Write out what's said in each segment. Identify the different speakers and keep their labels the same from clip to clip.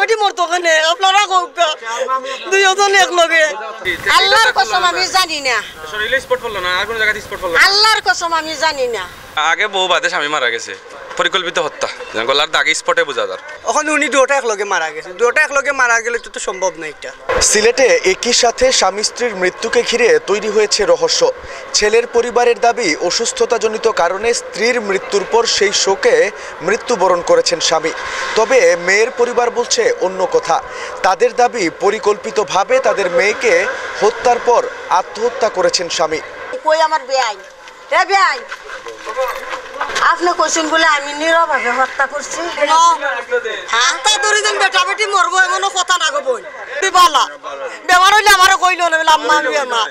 Speaker 1: বেটি মরতো কেন আপনারা দুইজন এক লগে আল্লাহর কসম আমি জানি না
Speaker 2: শরীরে স্পট পড়লো না আর কোন জায়গায় স্পট পড়লো
Speaker 1: আল্লাহর কসম আমি জানি না
Speaker 2: আগে বউ বাদে স্বামী মারা গেছে পরিকল্পিত হত্যা গলার দাগে স্পটে বোঝা যার
Speaker 3: ওখানে উনি দুটো একলগে মারা গেছে দুটো একলগে মারা গেলে তো সম্ভব না এটা
Speaker 4: সিলেটে একই সাথে স্বামী স্ত্রীর মৃত্যুকে ঘিরে তৈরি হয়েছে রহস্য ছেলের পরিবারের দাবি অসুস্থতাজনিত কারণে স্ত্রীর মৃত্যুর পর সেই শোকে মৃত্যুবরণ করেছেন স্বামী তবে মেয়ের পরিবার বলছে অন্য কথা তাদের দাবি পরিকল্পিতভাবে তাদের মেয়েকে হত্যার পর আত্মহত্যা করেছেন স্বামী
Speaker 1: কই আমার বেআই এ বেআই আপনি কইছেন বলে আমি নীরবভাবে হত্যা করছি হ্যাঁ তা দুইজন বেটা বেটি মরবো এমন কথা না গো বোন তুই বালা বেমার হইলে আমারও কইল না বলে আম্মা আমি বেমার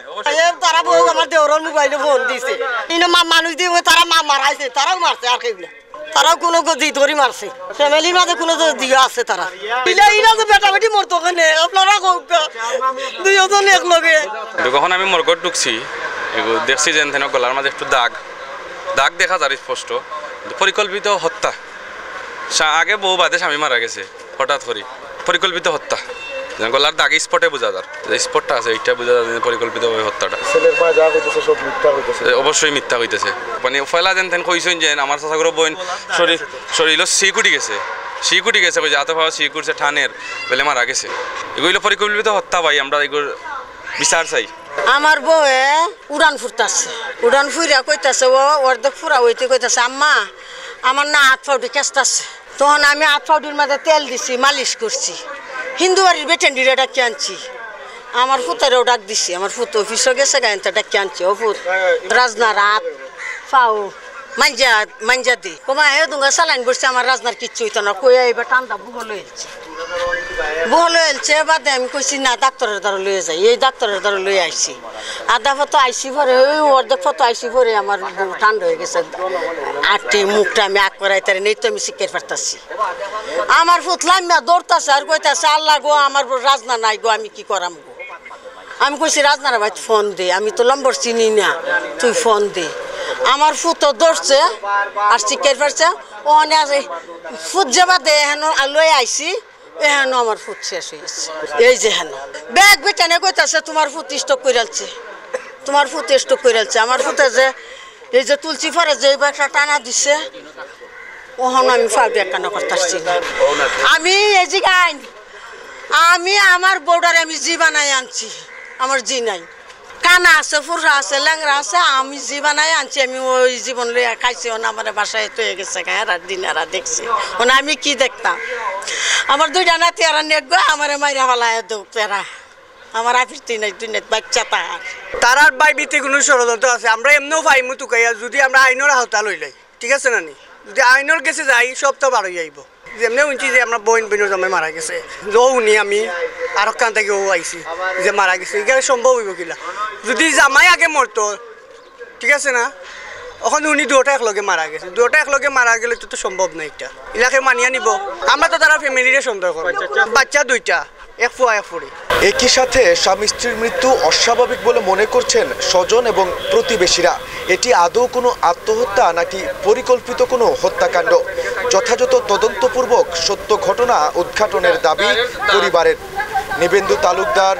Speaker 1: তারা বউ আমার দেওরের মোবাইলে ফোন দিছে ইনো মানুষ দিয়ে তারা মা মারাইছে তারাও মারছে আর কেউ তারাও কোনো গদি ধরি মারছে ফ্যামিলির মাঝে কোনো দিয়া আছে তারা ইলা তো বেটা বেটি মরতো কেন আপনারা দুইজন এক লগে
Speaker 2: যখন আমি মরগট ঢুকছি দেখছি যে গলার মাঝে একটু দাগ দাগ দেখা যায় স্পষ্ট পরিকল্পিত হত্যা আগে বউ বাদে স্বামী মারা গেছে হঠাৎ করে পরিকল্পিত হত্যা গলার দাগে স্পটে বোঝা যার স্পটটা আছে এইটা বোঝা যায় পরিকল্পিতভাবে হত্যাটা অবশ্যই মিথ্যা হইতেছে মানে ফয়লা যেন কইছেন যে আমার চাচাগুলো বোন শরীর সিকুটি গেছে কই যাতে ভাবা সিকুটছে ঠানের বলে মারা গেছে এগুলো পরিকল্পিত হত্যা ভাই আমরা এগুলো বিচার চাই
Speaker 1: আমার বউয়ে উড়ান ফুরতাছে উড়ান ফুইরা কইতাছে ও অর্ধেক ফুরা হইতে কইতাছে আম্মা আমার না হাত ফাউটি কেসতাছে তখন আমি হাত ফাউটির মাঝে তেল দিছি মালিশ করছি হিন্দু বাড়ির বেটেন্ডিরে ডাকি আনছি আমার ফুতারেও ডাক দিছি আমার ফুত অফিসও গেছে গায়নটা ডাকি আনছি ও ফুত রাজনার হাত ফাউ মাঞ্জা দি কমা হে দুঙ্গা সালাইন বসছে আমার রাজনার কিচ্ছু হইতো না কই এবার টান্দা বুগল হয়েছে বাদে আমি কইছি না ডাক্তারের দ্বারা লয়ে যাই এই ডাক্তারের দ্বারা লয়ে আইছি আধা ফটো আইসি পরে ওই অর্ধেক ফটো আইসি পরে আমার ঠান্ডা হয়ে গেছে আটটি মুখটা আমি আগ করাই তার নেই তো আমি শিখতে পারতাছি আমার ফুতলাম দৌড়তাছে আর কইতাছে আল্লাহ গো আমার রাজনা নাই গো আমি কি করাম গো আমি কইছি রাজনার ভাই ফোন দে আমি তো নম্বর চিনি না তুই ফোন দে আমার ফুতো দৌড়ছে আর শিখতে পারছে ও ফুট যাবা দে হেন লয়ে আইসি এহেন আমার ফুট শেষ হয়েছে এই যে হেন ব্যাগ বেটানে কইতাছে তোমার ফুট স্টক কইরালছে আমার ফুটে যে এই যে তুলসী ফরে যে ব্যাগটা টানা দিছে ওহন আমি ফাউডি টানা করতেছি আমি এই যে গাইন আমি আমার বউডারে আমি জি বানাই আনছি আমার জি নাই কানা আছে ফুররা আছে ল্যাংরা আছে আমি জি বানাই আনছি আমি ওই জীবন লইয়া খাইছি ওনা আমার বাসায় তো হয়ে গেছে আর দিন আর দেখছি ওনা আমি কি দেখতাম আমার দুইটা নাতি আর নেগো আমার মাইরা ফেলায় দৌ তেরা আমার আফিরতি নাই দুই নেট বাচ্চা
Speaker 3: তার আর বাইবিতে কোনো ষড়যন্ত্র আছে আমরা এমনিও পাইমু তুকাইয়া যদি আমরা আইনের আওতা লইলাই ঠিক আছে না নি যদি আইনের গেছে যাই সব তো বার হয়ে যাইব যেমনি শুনছি যে আমরা বোনের জামাই মারা গেছে ও উনি আমি আর কান থেকে ও আইছি যে মারা গেছে এখানে সম্ভব হইব কিনা যদি জামাই আগে মরতো ঠিক আছে না ওখানে উনি দুটো একলগে মারা গেছে দুটো একলগে মারা গেলে তো সম্ভব না এটা এলাকে মানিয়ে নিব আমরা তো তারা ফ্যামিলিরে সন্দেহ করব বাচ্চা দুইটা এক ফুয়া এক ফুড়ি
Speaker 4: একই সাথে স্বামী স্ত্রীর মৃত্যু অস্বাভাবিক বলে মনে করছেন স্বজন এবং প্রতিবেশীরা এটি আদৌ কোনো আত্মহত্যা নাকি পরিকল্পিত কোনো হত্যাকাণ্ড যথাযথ তদন্তপূর্বক সত্য ঘটনা উদ্ঘাটনের দাবি পরিবারের। নিবেন্দু তালুকদার,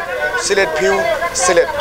Speaker 4: সিলেট ভিউ, সিলেট।